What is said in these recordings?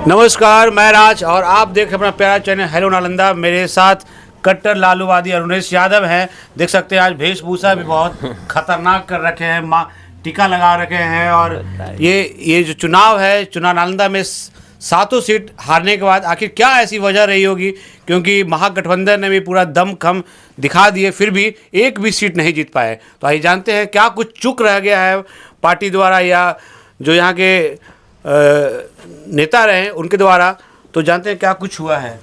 नमस्कार, मैं राज और आप देख रहे हैं अपना प्यारा चैनल हेलो नालंदा। मेरे साथ कट्टर लालूवादी अरुणेश यादव हैं। देख सकते हैं आज वेशभूषा भी बहुत खतरनाक कर रखे हैं, माँ टीका लगा रखे हैं। और ये जो चुनाव है, चुनाव नालंदा में 7 सीट हारने के बाद आखिर क्या ऐसी वजह रही होगी, क्योंकि महागठबंधन ने भी पूरा दमखम दिखा दिए, फिर भी एक भी सीट नहीं जीत पाए। तो आइए जानते हैं क्या कुछ चूक रह गया है पार्टी द्वारा या जो यहाँ के नेता रहे उनके द्वारा। तो जानते हैं क्या कुछ हुआ है।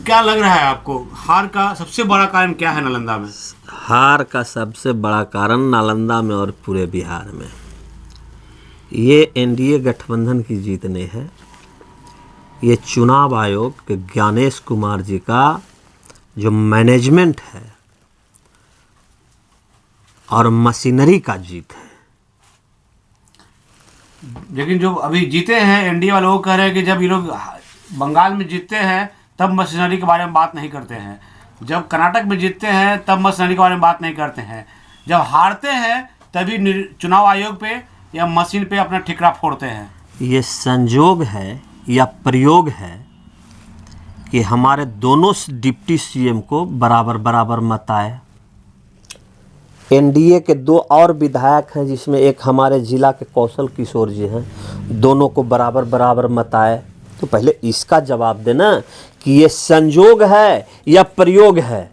क्या लग रहा है आपको, हार का सबसे बड़ा कारण क्या है नालंदा में? हार का सबसे बड़ा कारण नालंदा में और पूरे बिहार में ये एनडीए गठबंधन की जीत नहीं है। ये चुनाव आयोग के ज्ञानेश कुमार जी का जो मैनेजमेंट है और मशीनरी का जीत है। लेकिन जो अभी जीते हैं एनडीए वाले वो कह रहे हैं कि जब ये लोग बंगाल में जीतते हैं तब मशीनरी के बारे में बात नहीं करते हैं, जब कर्नाटक में जीतते हैं तब मशीनरी के बारे में बात नहीं करते हैं, जब हारते हैं तभी चुनाव आयोग पे या मशीन पे अपना ठिकरा फोड़ते हैं। ये संजोग है या प्रयोग है कि हमारे दोनों डिप्टी सीएम को बराबर बराबर मत आए। एनडीए के 2 और विधायक हैं, जिसमें एक हमारे जिला के कौशल किशोर जी हैं, दोनों को बराबर बराबर मत आए। तो पहले इसका जवाब देना कि ये संजोग है या प्रयोग है।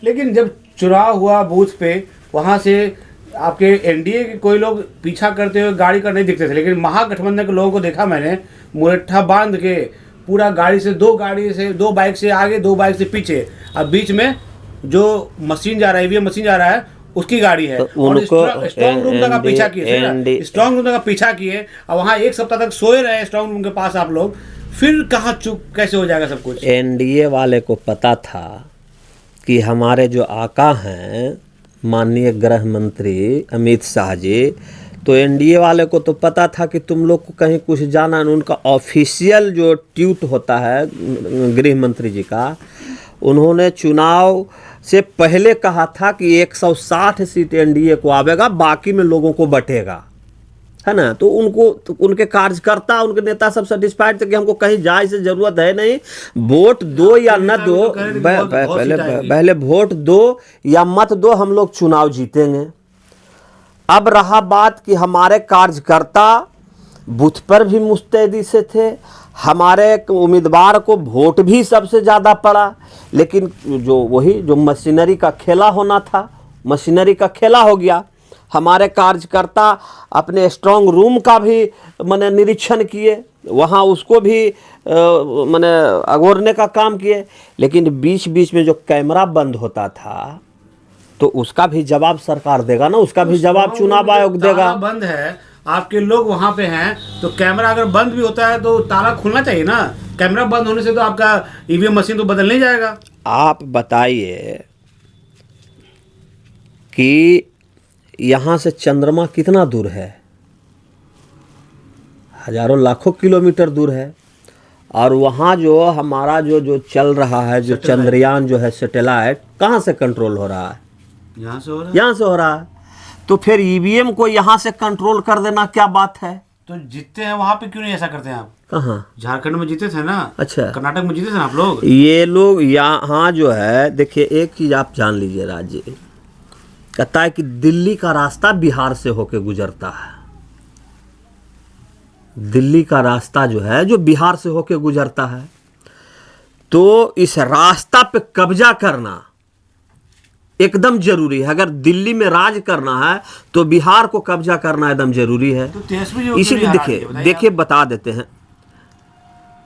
लेकिन जब चुनाव हुआ बूथ पे, वहाँ से आपके एनडीए के कोई लोग पीछा करते हुए गाड़ी का नहीं दिखते थे, लेकिन महागठबंधन के लोगों को देखा मैंने मुरट्ठा बांध के पूरा गाड़ी से 2 बाइक से आगे 2 बाइक से पीछे, अब बीच में जो मशीन जा रहा है, ईवीएम मशीन जा रहा है, उसकी गाड़ी है। और स्ट्रांग रूम तक पीछा किए, स्ट्रांग रूम तक पीछा किए और वहाँ 1 सप्ताह तक सोए रहे स्ट्रांग रूम के पास आप लोग। फिर कहाँ चुप कैसे हो जाएगा सब कुछ? एनडीए वाले को पता था कि हमारे जो आका हैं माननीय गृह मंत्री अमित शाह जी, तो एनडीए वाले को तो पता था कि तुम लोग को कहीं कुछ जाना नहीं। उनका ऑफिशियल जो ट्वीट होता है गृह मंत्री जी का, उन्होंने चुनाव से पहले कहा था कि 160 सीट एनडीए को आवेगा, बाकी में लोगों को बटेगा, है ना। तो उनके कार्यकर्ता, उनके नेता सब सेटिस्फाइड थे कि हमको कहीं जाए से जरूरत है नहीं, वोट दो या न दो, पहले वोट दो या मत दो, हम लोग चुनाव जीतेंगे। अब रहा बात कि हमारे कार्यकर्ता बूथ पर भी मुस्तैदी से थे, हमारे उम्मीदवार को वोट भी सबसे ज़्यादा पड़ा, लेकिन जो मशीनरी का खेला होना था, मशीनरी का खेला हो गया। हमारे कार्यकर्ता अपने स्ट्रांग रूम का भी मैंने निरीक्षण किए, वहाँ उसको भी मैंने अगोरने का काम किए, लेकिन बीच बीच में जो कैमरा बंद होता था तो उसका भी जवाब सरकार देगा ना, उसका भी जवाब चुनाव आयोग देगा। बंद है, आपके लोग वहाँ पे हैं, तो कैमरा अगर बंद भी होता है तो ताला खुलना चाहिए ना। कैमरा बंद होने से तो आपका ईवीएम मशीन तो बदल नहीं जाएगा। आप बताइए कि यहाँ से चंद्रमा कितना दूर है? हजारों लाखों किलोमीटर दूर है। और वहाँ जो हमारा जो चल रहा है, जो चंद्रयान जो है सैटेलाइट, कहाँ से कंट्रोल हो रहा है? यहाँ से हो रहा है। यहाँ से हो रहा है। तो फिर ईवीएम को यहाँ से कंट्रोल कर देना क्या बात है? तो जीतते हैं वहाँ पे क्यों नहीं ऐसा करते हैं आप? कहाँ? झारखंड में जीते थे ना। अच्छा, कर्नाटक में जीते थे ना आप लोग। ये लोग यहाँ जो है, देखिए एक चीज आप जान लीजिए, राज्य कहता है कि दिल्ली का रास्ता बिहार से होके गुजरता है। दिल्ली का रास्ता जो है, जो बिहार से होके गुजरता है, तो इस रास्ता पे कब्जा करना एकदम जरूरी है। अगर दिल्ली में राज करना है तो बिहार को कब्जा करना एकदम जरूरी है। तो इसीलिए देखिए बता देते हैं,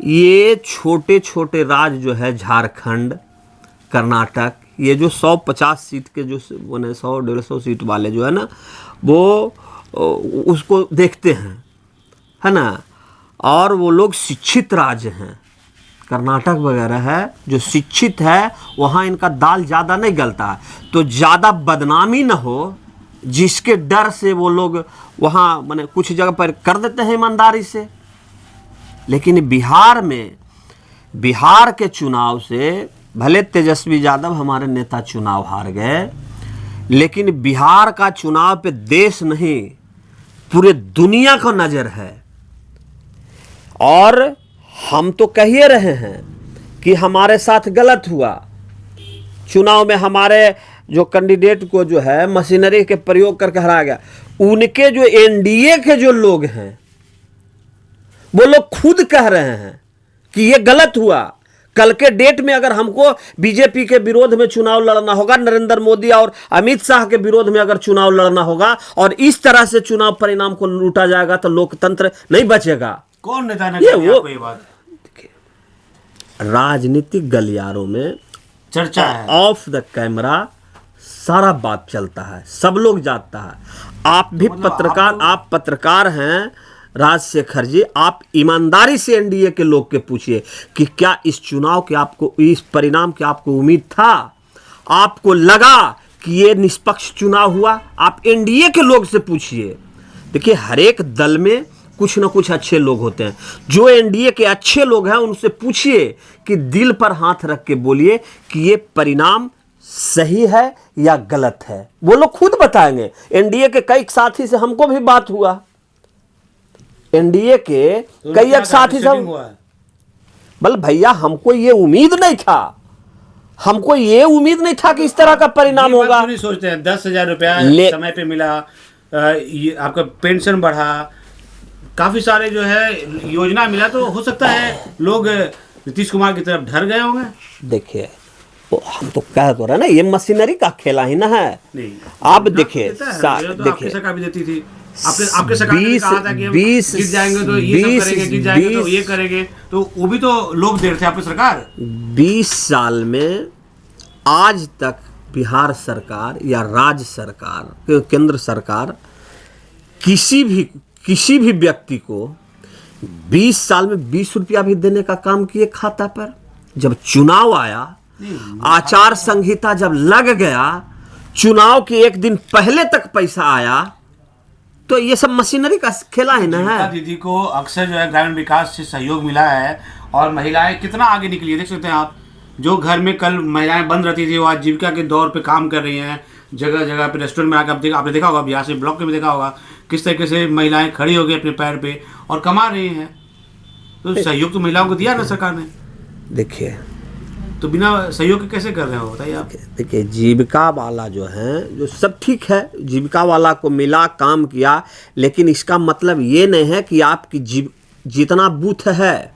ये छोटे छोटे राज्य जो है झारखंड, कर्नाटक, ये जो 150 सीट के जो 100-150 सीट वाले जो है ना, वो उसको देखते हैं, है ना। और वो लोग शिक्षित राज्य हैं, कर्नाटक वगैरह है जो शिक्षित है, वहाँ इनका दाल ज़्यादा नहीं गलता है, तो ज़्यादा बदनामी ना हो, जिसके डर से वो लोग वहाँ माने कुछ जगह पर कर देते हैं ईमानदारी से। लेकिन बिहार के चुनाव से भले तेजस्वी यादव हमारे नेता चुनाव हार गए, लेकिन बिहार का चुनाव पे देश नहीं पूरे दुनिया को नज़र है। और हम तो कह ही रहे हैं कि हमारे साथ गलत हुआ। चुनाव में हमारे जो कैंडिडेट को जो है मशीनरी के प्रयोग करके हराया गया, उनके जो एनडीए के जो लोग हैं वो लोग खुद कह रहे हैं कि ये गलत हुआ। कल के डेट में अगर हमको बीजेपी के विरोध में चुनाव लड़ना होगा, नरेंद्र मोदी और अमित शाह के विरोध में अगर चुनाव लड़ना होगा और इस तरह से चुनाव परिणाम को लूटा जाएगा तो लोकतंत्र नहीं बचेगा। कौन नेता ने ये कही वो आपको ये बात? राजनीतिक गलियारों में चर्चा है, ऑफ द कैमरा सारा बात चलता है, सब लोग जानता है। आप भी मतलब पत्रकार, आप पत्रकार हैं राजशेखर जी, आप ईमानदारी से एनडीए के लोग के पूछिए कि क्या इस चुनाव के आपको, इस परिणाम की आपको उम्मीद था? आपको लगा कि ये निष्पक्ष चुनाव हुआ? आप एनडीए के लोग से पूछिए। देखिए, हर एक दल में कुछ ना कुछ अच्छे लोग होते हैं। जो एनडीए के अच्छे लोग हैं उनसे पूछिए कि दिल पर हाथ रख के बोलिए कि ये परिणाम सही है या गलत है, वो लोग खुद बताएंगे। एनडीए के कई साथी से हमको भी बात हुआ, एनडीए के कई एक साथी से बोल भैया हमको ये उम्मीद नहीं था, हमको ये उम्मीद नहीं था कि इस तरह का परिणाम होगा। नहीं सोचते हैं 10,000 रुपया समय पे मिला, ये आपका पेंशन बढ़ा, काफी सारे जो है योजना मिला, तो हो सकता है लोग नीतीश कुमार की तरफ ढर गए होंगे। देखिए, हम तो कह तो रहे ना, ये मशीनरी का खेला ही ना है। नहीं, आप देखिए, देखिए सरकार भी देती थी, आपके सरकार ने कहा था कि हम जीत जाएंगे तो ये सब करेंगे, जीत जाएंगे तो ये करेंगे, तो वो भी तो लोग दे रहे थे आपकी सरकार। 20 साल में आज तक बिहार सरकार या राज्य सरकार, केंद्र सरकार किसी भी व्यक्ति को 20 साल में 20 रुपया भी देने का काम किए खाता पर। जब चुनाव आया, आचार संहिता जब लग गया, चुनाव के एक दिन पहले तक पैसा आया, तो ये सब मशीनरी का खेला है ना है। दीदी को अक्सर जो है ग्रामीण विकास से सहयोग मिला है और महिलाएं कितना आगे निकली है। देख सकते हैं आप, जो घर में कल महिलाएं बंद रहती थी वो आज जीविका के दौर पे काम कर रही हैं। जगह जगह पे रेस्टोरेंट में आकर आपने देखा होगा, यहाँ से ब्लॉक में देखा होगा किस तरीके से महिलाएं खड़ी हो गई अपने पैर पे और कमा रही हैं। तो सहयोग तो महिलाओं को दिया ना सरकार ने। देखिए, तो बिना सहयोग के कैसे कर रहे हो बताइए आप? देखिए, जीविका वाला जो है, जो सब ठीक है, जीविका वाला को मिला, काम किया, लेकिन इसका मतलब ये नहीं है कि आपकी जितना बूथ है,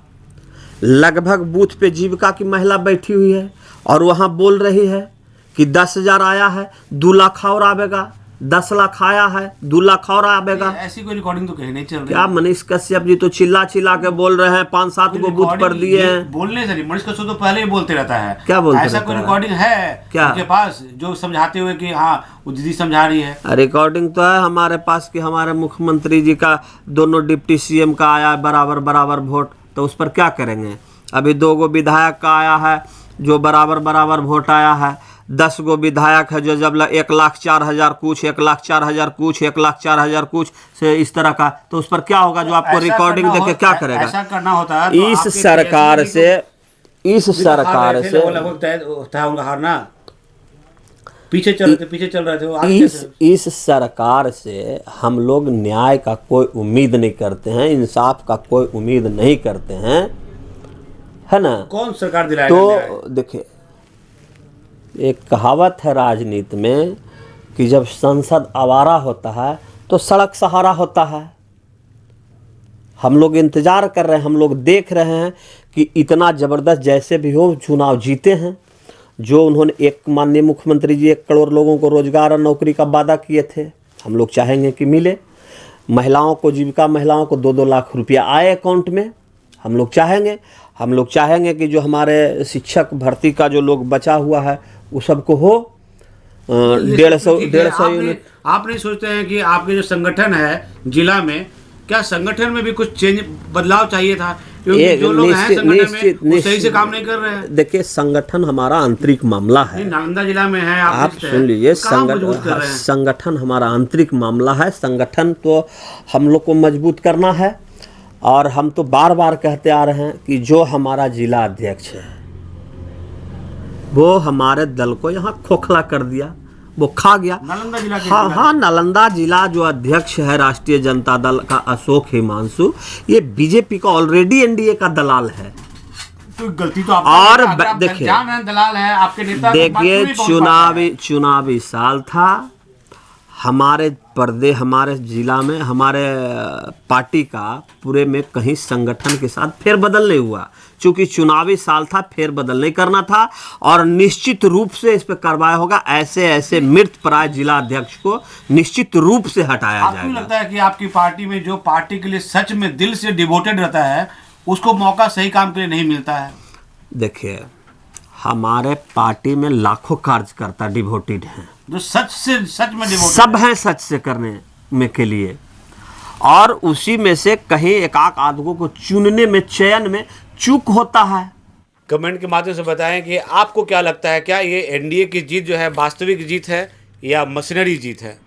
लगभग बूथ पे जीविका की महिला बैठी हुई है और वहाँ बोल रही है कि 10,000 आया है, 2 लाख और आवेगा, 10 लाख आया है, 2 लाख और आवेगा। ऐसी कोई रिकॉर्डिंग तो कहीं नहीं चल रही। क्या मनीष कश्यप जी तो चिल्ला के बोल रहे हैं, 5-7 को बूथ पर दिए हैं। बोलने से नहीं, मनीष कश्यप तो पहले ही बोलते रहता है। क्या बोलते ऐसा कोई रिकॉर्डिंग है क्या उनके पास जो समझाते हुए कि हाँ वो दीदी समझा रही है? रिकॉर्डिंग तो है हमारे पास कि हमारे मुख्यमंत्री जी का दोनों डिप्टी सीएम का आया बराबर वोट, तो उस पर क्या करेंगे? अभी 2 विधायक का आया है जो बराबर वोट आया है। 10 विधायक है जो जब 1,04,000 कुछ, 1,04,000 कुछ, 1,04,000 कुछ से इस तरह का, तो उस पर क्या होगा? जो आपको रिकॉर्डिंग देके क्या करेगा? ऐसा करना होता है तो इस सरकार से उनका हारना, पीछे चल रहे थे वो। इस सरकार से हम लोग न्याय का कोई उम्मीद नहीं करते हैं, इंसाफ का कोई उम्मीद नहीं करते हैं, है ना? कौन सरकार दिलाएगा? तो देखिए, एक कहावत है राजनीति में कि जब संसद आवारा होता है तो सड़क सहारा होता है। हम लोग इंतजार कर रहे हैं, हम लोग देख रहे हैं कि इतना ज़बरदस्त जैसे भी हो चुनाव जीते हैं। जो उन्होंने एक माननीय मुख्यमंत्री जी 1 करोड़ लोगों को रोजगार और नौकरी का वादा किए थे, हम लोग चाहेंगे कि मिले। महिलाओं को, जीविका महिलाओं को 2-2 लाख रुपया आए अकाउंट में, हम लोग चाहेंगे कि जो हमारे शिक्षक भर्ती का जो लोग बचा हुआ है वो सबको हो। 150 यूनिट। आप नहीं सोचते हैं कि आपके जो संगठन है जिला में, क्या संगठन में भी कुछ बदलाव चाहिए था? क्योंकि जो लोग हैं संगठन में वो सही से काम नहीं कर रहे हैं। देखिए, संगठन हमारा आंतरिक मामला है। नालंदा जिला में है, आप सुन लीजिए, संगठन हमारा आंतरिक मामला है। संगठन तो हम लोग को मजबूत करना है और हम तो बार कहते आ रहे हैं कि जो हमारा जिला अध्यक्ष है वो हमारे दल को यहाँ खोखला कर दिया। वो खा गया। नालंदा जिला के हाँ हाँ, नालंदा जिला जो अध्यक्ष है राष्ट्रीय जनता दल का अशोक हिमांशु, ये बीजेपी का ऑलरेडी एनडीए का दलाल है। तो गलती तो आपका और है, अगर आप देखिए, जान हैं, दलाल है आपके नेता, तो बात क्यों देखिए नहीं पहुंच पाता है? चुनावी साल था, हमारे जिला में हमारे पार्टी का पूरे में कहीं संगठन के साथ फेरबदल नहीं हुआ, क्योंकि चुनावी साल था, फेरबदल नहीं करना था और निश्चित रूप से इस पर कार्रवाई होगा। ऐसे मृत प्राय जिला अध्यक्ष को निश्चित रूप से हटाया आपको जाएगा। लगता है कि आपकी पार्टी में जो पार्टी के लिए सच में दिल से डिवोटेड रहता है, उसको मौका सही काम के लिए नहीं मिलता है? देखिए, हमारे पार्टी में लाखों कार्यकर्ता डिवोटेड हैं, जो सच में डिवोटेड सब हैं सच से करने में के लिए, और उसी में से कहीं एक आदमी को चुनने में, चयन में चूक होता है। कमेंट के माध्यम से बताएं कि आपको क्या लगता है, क्या ये एनडीए की जीत जो है वास्तविक जीत है या मशीनरी जीत है?